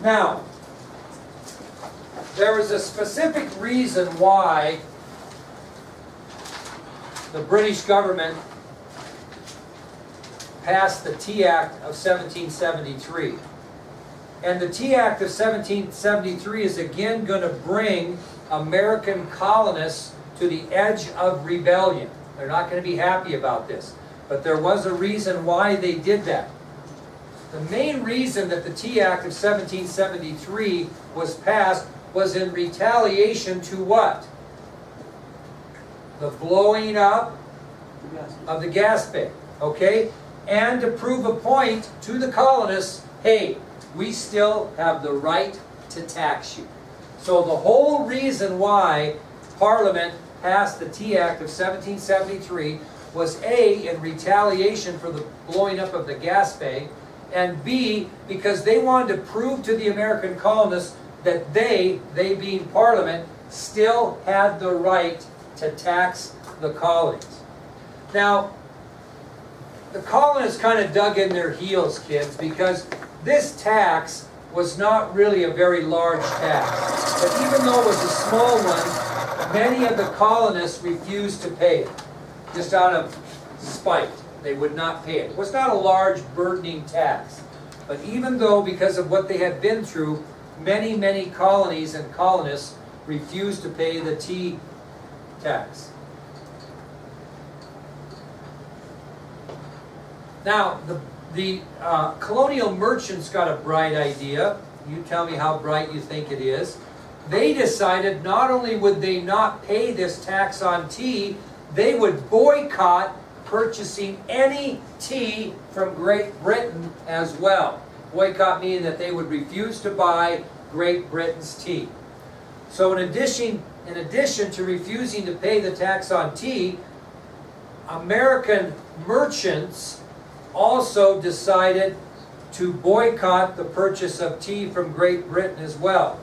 Now, there was a specific reason why the British government passed the Tea Act of 1773. And the Tea Act of 1773 is again going to bring American colonists to the edge of rebellion. They're not going to be happy about this. But there was a reason why they did that. The main reason that the Tea Act of 1773 was passed was in retaliation to what? The blowing up of the gas bay, okay? And to prove a point to the colonists, hey, we still have the right to tax you. So the whole reason why Parliament passed the Tea Act of 1773 was A, in retaliation for the blowing up of the gas bay, and B, because they wanted to prove to the American colonists that they being Parliament, still had the right to tax the colonies. Now, the colonists kind of dug in their heels, kids, because this tax was not really a very large tax. But even though it was a small one, many of the colonists refused to pay it, just out of spite. They would not pay it. It was not a large, burdening tax. But even though, because of what they had been through, many colonies and colonists refused to pay the tea tax. Now, the colonial merchants got a bright idea. You tell me how bright you think it is. They decided not only would they not pay this tax on tea, they would boycott purchasing any tea from Great Britain as well. Boycott meaning that they would refuse to buy Great Britain's tea. So in addition to refusing to pay the tax on tea, American merchants also decided to boycott the purchase of tea from Great Britain as well.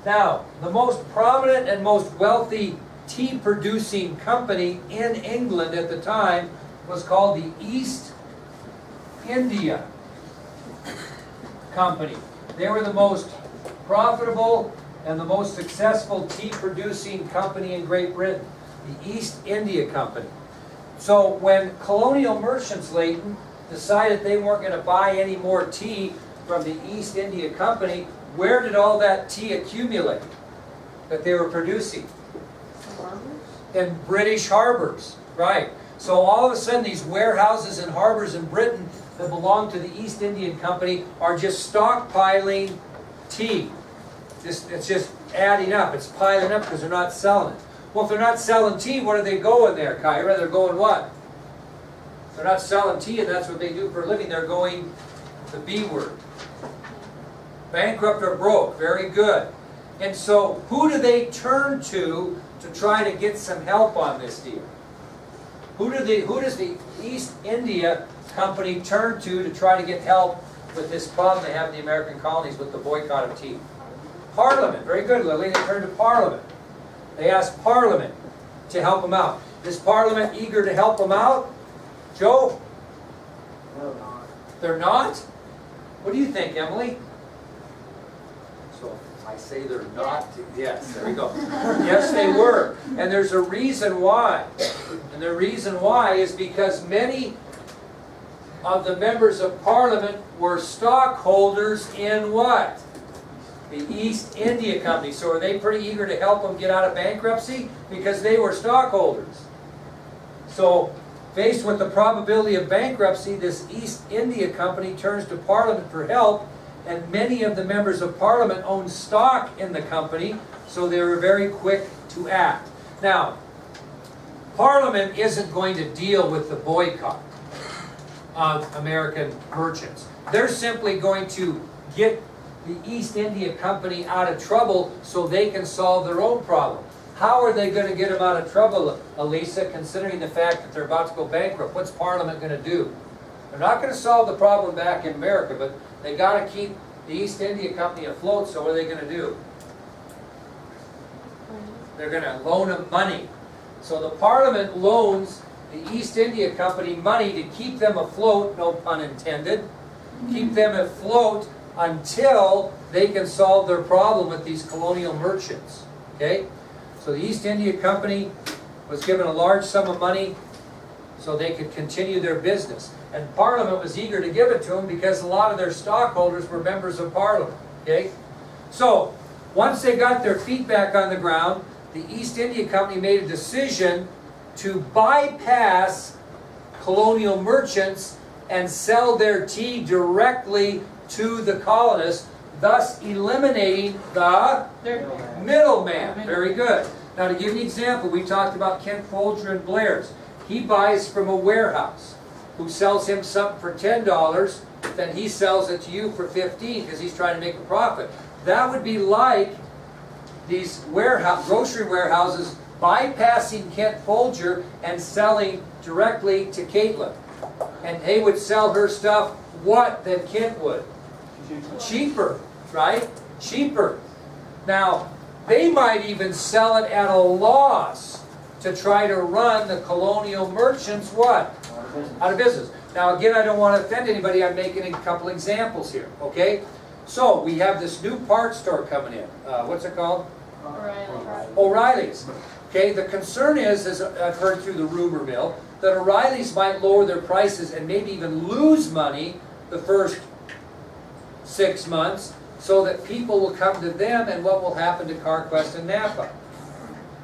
Now, the most prominent and most wealthy tea producing company in England at the time was called the East India Company. They were the most profitable and the most successful tea producing company in Great Britain, the East India Company. So when colonial merchants, Leighton, decided they weren't going to buy any more tea from the East India Company, where did all that tea accumulate that they were producing? In British harbors, right. So all of a sudden these warehouses and harbors in Britain that belong to the East Indian Company are just stockpiling tea. It's just adding up. It's piling up because they're not selling it. Well, if they're not selling tea, what are they going there, Kyra? They're going what? They're not selling tea, and that's what they do for a living. They're going the B word. Bankrupt or broke. Very good. And so who do they turn to try to get some help on this deal? Who does the East India Company turn to try to get help with this problem they have in the American colonies with the boycott of tea? Parliament. Very good, Lily. They turn to Parliament. They ask Parliament to help them out. Is Parliament eager to help them out? Joe? No, not. They're not? What do you think, Emily? So I say they're not. Yes, there we go. Yes, they were. And there's a reason why. And the reason why is because many of the members of Parliament were stockholders in what? The East India Company. So are they pretty eager to help them get out of bankruptcy? Because they were stockholders. So faced with the probability of bankruptcy, this East India Company turns to Parliament for help, and many of the members of Parliament owned stock in the company, so they were very quick to act. Now, Parliament isn't going to deal with the boycott of American merchants. They're simply going to get the East India Company out of trouble so they can solve their own problem. How are they going to get them out of trouble, Elisa, considering the fact that they're about to go bankrupt? What's Parliament going to do? They're not going to solve the problem back in America, but they got to keep the East India Company afloat, so what are they going to do? They're going to loan them money. So the Parliament loans the East India Company money to keep them afloat, no pun intended, keep them afloat until they can solve their problem with these colonial merchants. Okay? So the East India Company was given a large sum of money so they could continue their business. And Parliament was eager to give it to them because a lot of their stockholders were members of Parliament. Okay? So, once they got their feet back on the ground, the East India Company made a decision to bypass colonial merchants and sell their tea directly to the colonists, thus eliminating the middleman. Very good. Now to give you an example, we talked about Kent Folger and Blair's. He buys from a warehouse who sells him something for $10, then he sells it to you for $15 because he's trying to make a profit. That would be like these grocery warehouses bypassing Kent Folger and selling directly to Caitlin. And they would sell her stuff what than Kent would? Cheaper, right? Cheaper. Now, they might even sell it at a loss to try to run the colonial merchants what? Out of business. Now again, I don't want to offend anybody, I'm making a couple examples here, okay? So, we have this new parts store coming in. What's it called? O'Reilly's. Okay, the concern is, as I've heard through the rumor mill, that O'Reilly's might lower their prices and maybe even lose money the first 6 months so that people will come to them, and what will happen to CarQuest and Napa?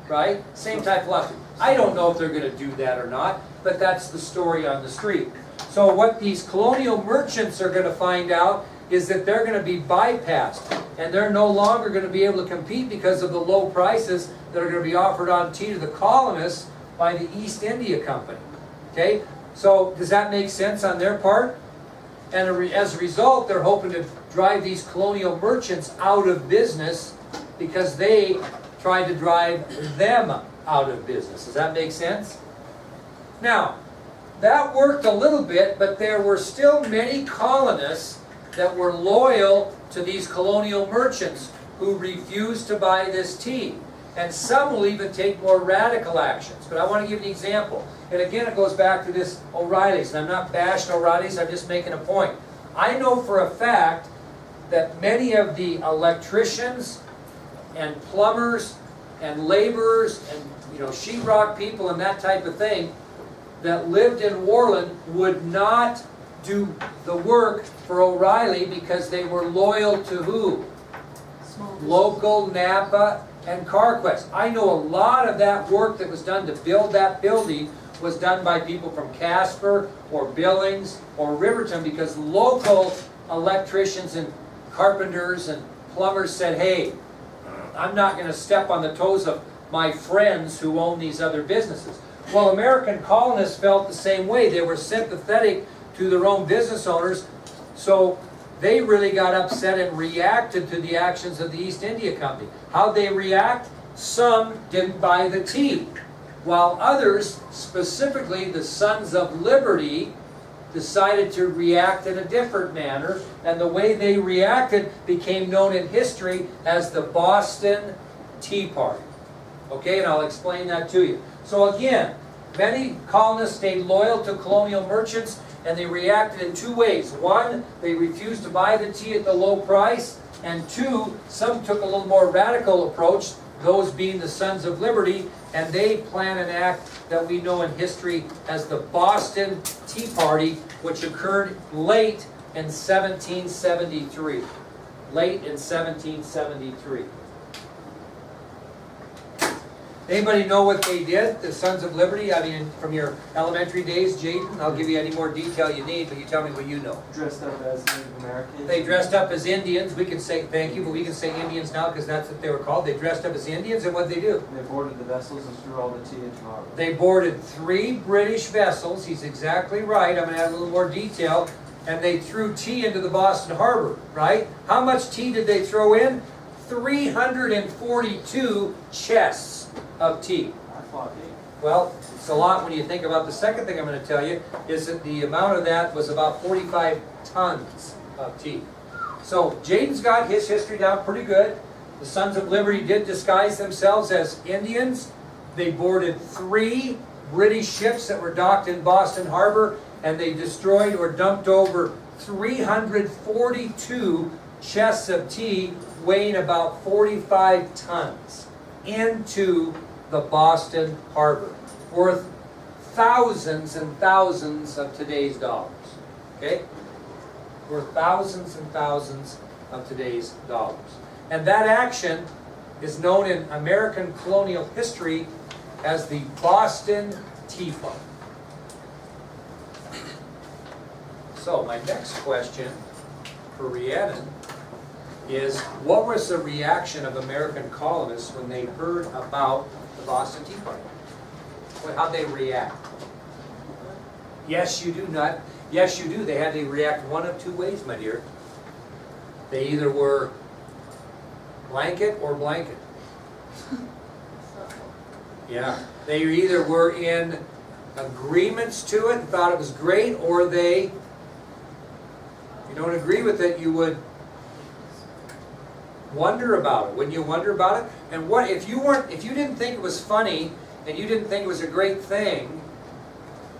Right? Same type of philosophy. I don't know if they're going to do that or not, but that's the story on the street. So what these colonial merchants are going to find out is that they're going to be bypassed, and they're no longer going to be able to compete because of the low prices that are going to be offered on tea to the colonists by the East India Company. Okay? So does that make sense on their part? And as a result, they're hoping to drive these colonial merchants out of business because they tried to drive them out of business. Does that make sense? Now, that worked a little bit, but there were still many colonists that were loyal to these colonial merchants who refused to buy this tea. And some will even take more radical actions. But I want to give an example. And again, it goes back to this O'Reilly's. And I'm not bashing O'Reilly's, I'm just making a point. I know for a fact that many of the electricians and plumbers and laborers and sheetrock people and that type of thing that lived in Worland would not do the work for O'Reilly because they were loyal to who? Local Napa and CarQuest. I know a lot of that work that was done to build that building was done by people from Casper or Billings or Riverton because local electricians and carpenters and plumbers said, hey, I'm not going to step on the toes of my friends who own these other businesses. Well, American colonists felt the same way. They were sympathetic to their own business owners, so they really got upset and reacted to the actions of the East India Company. How'd they react? Some didn't buy the tea, while others, specifically the Sons of Liberty, decided to react in a different manner, and the way they reacted became known in history as the Boston Tea Party. Okay, and I'll explain that to you. So again, many colonists stayed loyal to colonial merchants, and they reacted in two ways. One, they refused to buy the tea at the low price, and two, some took a little more radical approach, those being the Sons of Liberty, and they planned an act that we know in history as the Boston Tea Party, which occurred late in 1773. Late in 1773. Anybody know what they did, the Sons of Liberty? I mean, from your elementary days, Jaden, I'll give you any more detail you need, but you tell me what you know. Dressed up as Native Americans. They dressed up as Indians. We can say, thank you, but we can say Indians now because that's what they were called. They dressed up as Indians, and what did they do? They boarded the vessels and threw all the tea into harbor. They boarded 3 British vessels. He's exactly right. I'm going to add a little more detail. And they threw tea into the Boston Harbor, right? How much tea did they throw in? 342 chests of tea. I thought Well, it's a lot when you think about the second thing I'm going to tell you is that the amount of that was about 45 tons of tea. So Jaden's got his history down pretty good. The Sons of Liberty did disguise themselves as Indians. They boarded 3 British ships that were docked in Boston Harbor, and they destroyed or dumped over 342 chests of tea weighing about 45 tons into the Boston harbor, worth thousands and thousands of today's dollars. Okay? Worth thousands and thousands of today's dollars. And that action is known in American colonial history as the Boston Tea Party. So my next question for Rhiannon is, what was the reaction of American colonists when they heard about the Boston Tea Party? How'd they react? Yes, you do not. Yes, you do. They had to react one of two ways, my dear. They either were blanket or blanket. Yeah. They either were in agreements to it and thought it was great, or they, if you don't agree with it, you would wonder about it. Wouldn't you wonder about it? And what if you didn't think it was funny and you didn't think it was a great thing,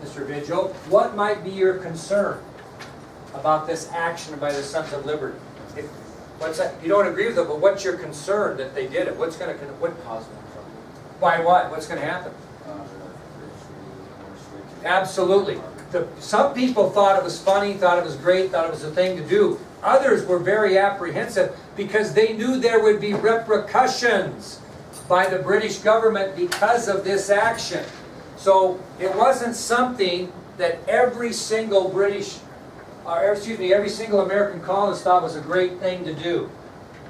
Mr. Vigil, what might be your concern about this action by the Sons of Liberty? What's that? You don't agree with it, but what's your concern that they did it? What's going to Cause more trouble. By what? What's going to happen? Absolutely. Some people thought it was funny, thought it was great, thought it was a thing to do. Others were very apprehensive because they knew there would be repercussions by the British government because of this action. So it wasn't something that every single every single American colonist thought was a great thing to do.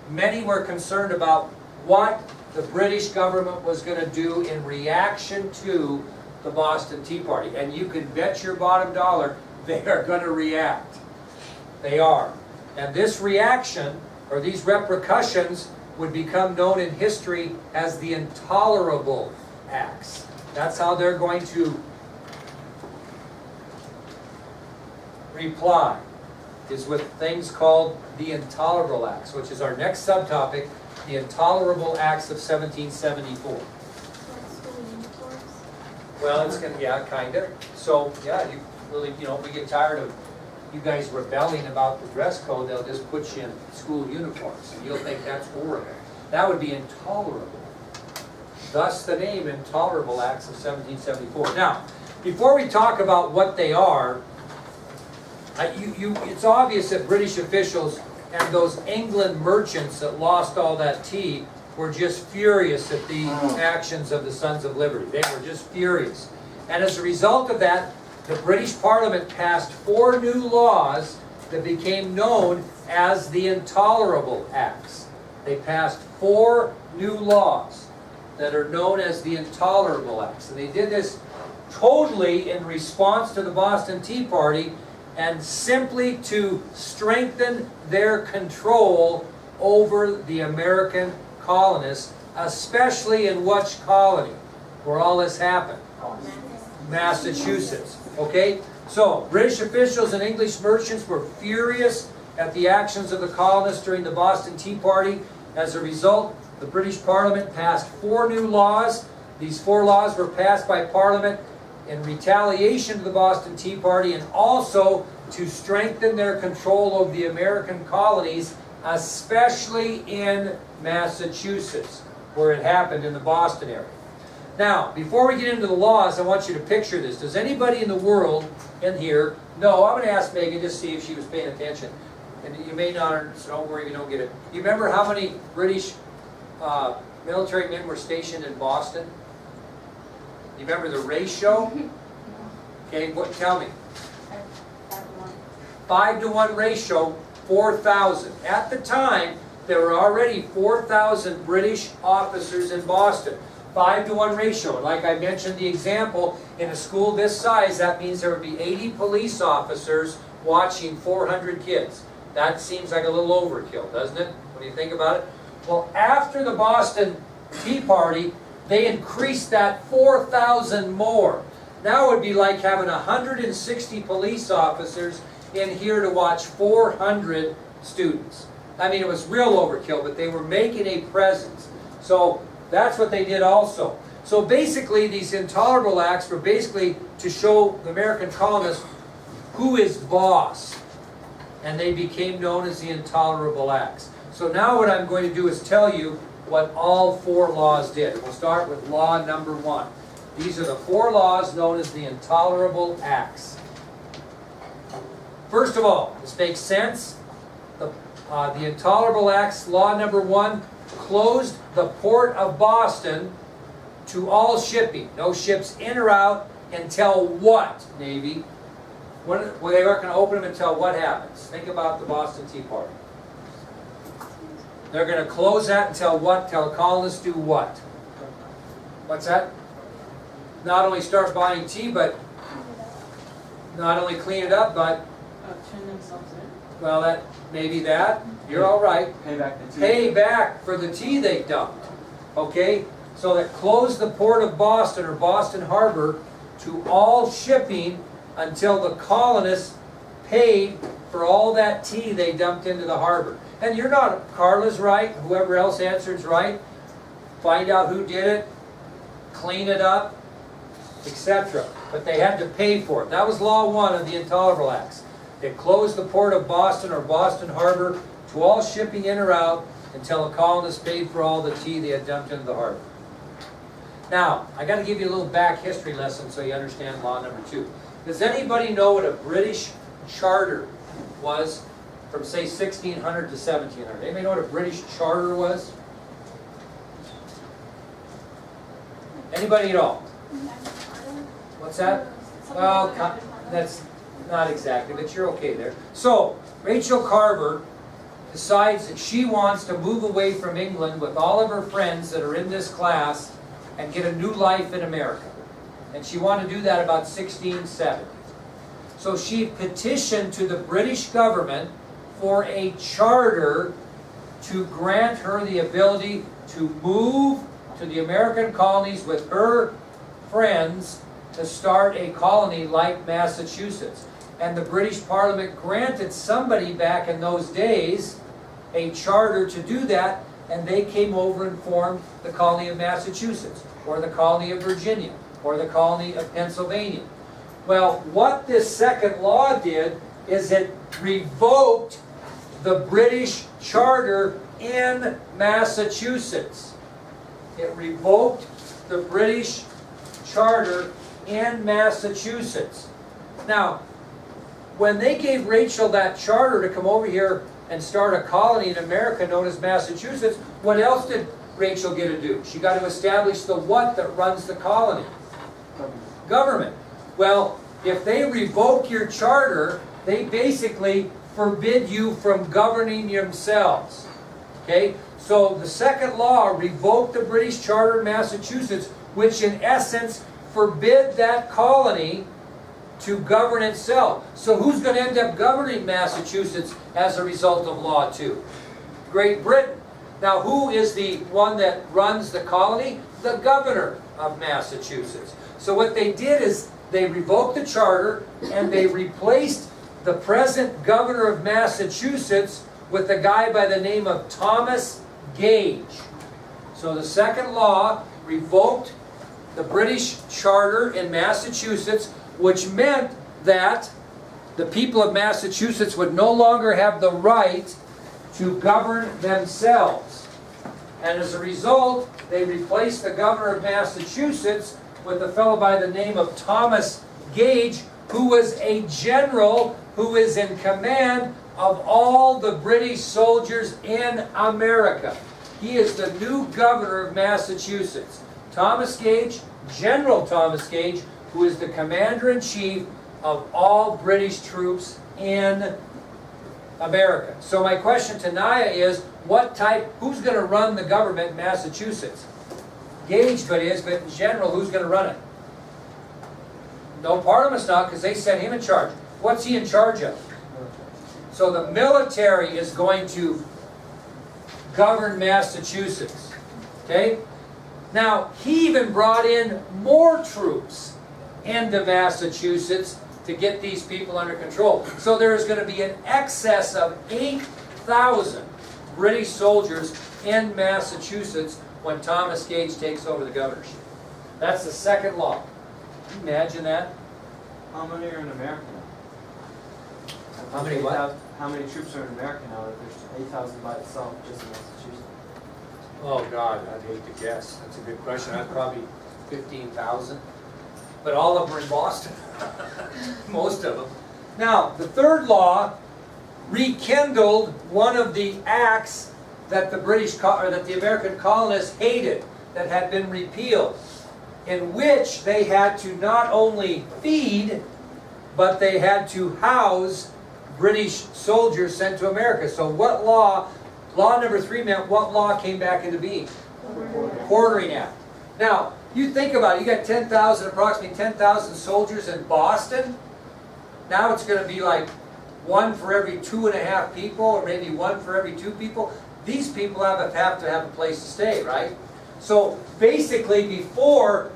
Many were concerned about what the British government was going to do in reaction to the Boston Tea Party. And you can bet your bottom dollar they are going to react. They are. And this reaction, or these repercussions, would become known in history as the Intolerable Acts. That's how they're going to reply, is with things called the Intolerable Acts, which is our next subtopic, the Intolerable Acts of 1774. Well, it's going to, yeah, kind of. So, yeah, you really, if we get tired of you guys rebelling about the dress code, they'll just put you in school uniforms, and you'll think that's horrible. That would be intolerable. Thus the name Intolerable Acts of 1774. Now, before we talk about what they are, it's obvious that British officials and those England merchants that lost all that tea were just furious at the actions of the Sons of Liberty. They were just furious. And as a result of that, the British Parliament passed 4 new laws that became known as the Intolerable Acts. They passed 4 new laws that are known as the Intolerable Acts. And they did this totally in response to the Boston Tea Party and simply to strengthen their control over the American colonists, especially in which colony where all this happened? Massachusetts. Okay? So, British officials and English merchants were furious at the actions of the colonists during the Boston Tea Party. As a result, the British Parliament passed 4 new laws. These 4 laws were passed by Parliament in retaliation to the Boston Tea Party and also to strengthen their control of the American colonies, especially in Massachusetts, where it happened in the Boston area. Now, before we get into the laws, I want you to picture this. Does anybody in the world in here know? I'm going to ask Megan just to see if she was paying attention. And you may not, so don't worry if you don't get it. You remember how many British military men were stationed in Boston? You remember the ratio? Okay, tell me. 5-to-1 ratio, 4,000. At the time, there were already 4,000 British officers in Boston. 5-to-1 ratio. And like I mentioned the example, in a school this size, that means there would be 80 police officers watching 400 kids. That seems like a little overkill, doesn't it? When you think about it. Well, after the Boston Tea Party, they increased that 4,000 more. Now it would be like having 160 police officers in here to watch 400 students. I mean, it was real overkill, but they were making a presence. So that's what they did also. So basically, these Intolerable Acts were basically to show the American colonists who is boss. and they became known as the Intolerable Acts. So now what I'm going to do is tell you what all 4 laws did. We'll start with law number 1. These are the 4 laws known as the Intolerable Acts. First of all, this makes sense. The Intolerable Acts, law number 1, closed the port of Boston to all shipping. No ships in or out until what, Navy? Well, they aren't going to open them until what happens? Think about the Boston Tea Party. They're going to close that until what? Till the colonists do what? What's that? Not only start buying tea, but not only clean it up, but turn themselves in. well, that maybe that. You're all right. Pay back the tea. Pay back for the tea they dumped. Okay? So that closed the port of Boston or Boston Harbor to all shipping until the colonists paid for all that tea they dumped into the harbor. And you're not, Carla's right, whoever else answers right. Find out who did it, clean it up, etc. But they had to pay for it. That was law 1 of the Intolerable Acts. It closed the port of Boston or Boston Harbor to all shipping in or out until the colonists paid for all the tea they had dumped into the harbor. Now, I got to give you a little back history lesson so you understand law number 2. Does anybody know what a British charter was from, say, 1600 to 1700? Anybody know what a British charter was? Anybody at all? What's that? Well, that's not exactly, but you're okay there. So, Rachel Carver decides that she wants to move away from England with all of her friends that are in this class and get a new life in America. And she wanted to do that about 1670. So she petitioned to the British government for a charter to grant her the ability to move to the American colonies with her friends to start a colony like Massachusetts. And the British Parliament granted somebody back in those days a charter to do that, and they came over and formed the colony of Massachusetts, or the colony of Virginia, or the colony of Pennsylvania. Well, what this second law did is it revoked the British charter in Massachusetts. It revoked the British charter in Massachusetts. Now, when they gave Rachel that charter to come over here and start a colony in America known as Massachusetts, what else did Rachel get to do? She got to establish the what that runs the colony? Government. Well, if they revoke your charter, they basically forbid you from governing yourselves. Okay? So the second law revoked the British charter in Massachusetts, which in essence forbid that colony to govern itself. So who's going to end up governing Massachusetts as a result of Law 2? Great Britain. Now who is the one that runs the colony? The governor of Massachusetts. So what they did is they revoked the charter and they replaced the present governor of Massachusetts with a guy by the name of Thomas Gage. So the second law revoked the British charter in Massachusetts, which meant that the people of Massachusetts would no longer have the right to govern themselves. And as a result, they replaced the governor of Massachusetts with a fellow by the name of Thomas Gage, who was a general who is in command of all the British soldiers in America. He is the new governor of Massachusetts. Thomas Gage, General Thomas Gage, who is the commander-in-chief of all British troops in America. So my question to Naya is, who's going to run the government in Massachusetts? Gage but in general, who's going to run it? No, Parliament's not, because they set him in charge. What's he in charge of? So the military is going to govern Massachusetts. Okay? Now, he even brought in more troops into Massachusetts to get these people under control. So there is going to be an excess of 8,000 British soldiers in Massachusetts when Thomas Gage takes over the governorship. That's the second law. Can you imagine that? How many are in America? How many what? How many troops are in America now? There's 8,000 by itself, just in Massachusetts. Oh, God, I'd hate to guess. That's a good question. I'd probably 15,000. But all of them are in Boston. Most of them. Now, the third law rekindled one of the acts that the American colonists hated, that had been repealed, in which they had to not only feed, but they had to house British soldiers sent to America. So what law number 3 meant, what law came back into being? Quartering Act. Now, you think about it, you got approximately 10,000 soldiers in Boston. Now it's going to be like 1 for every 2.5 people, or maybe 1 for every 2 people. These people have to have a place to stay, right? So basically before,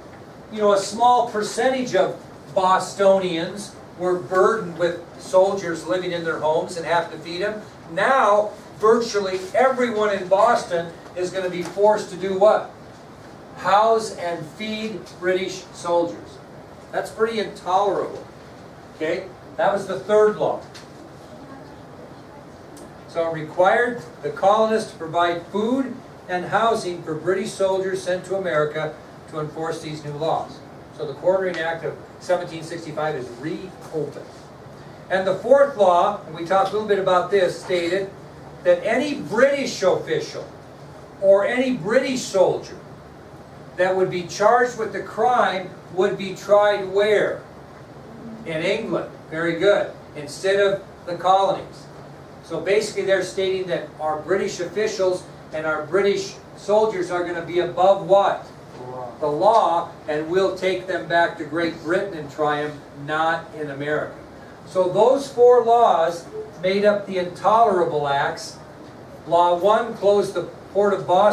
a small percentage of Bostonians were burdened with soldiers living in their homes and having to feed them. Now, virtually everyone in Boston is going to be forced to do what? House and feed British soldiers. That's pretty intolerable. Okay? That was the third law. So it required the colonists to provide food and housing for British soldiers sent to America to enforce these new laws. So the Quartering Act of 1765 is reopened. And the fourth law, and we talked a little bit about this, stated that any British official or any British soldier that would be charged with the crime would be tried where? In England. Very good. Instead of the colonies. So basically they're stating that our British officials and our British soldiers are going to be above what? The law, and we'll take them back to Great Britain and try them, not in America. So those 4 laws made up the Intolerable Acts. Law 1 closed the port of Boston.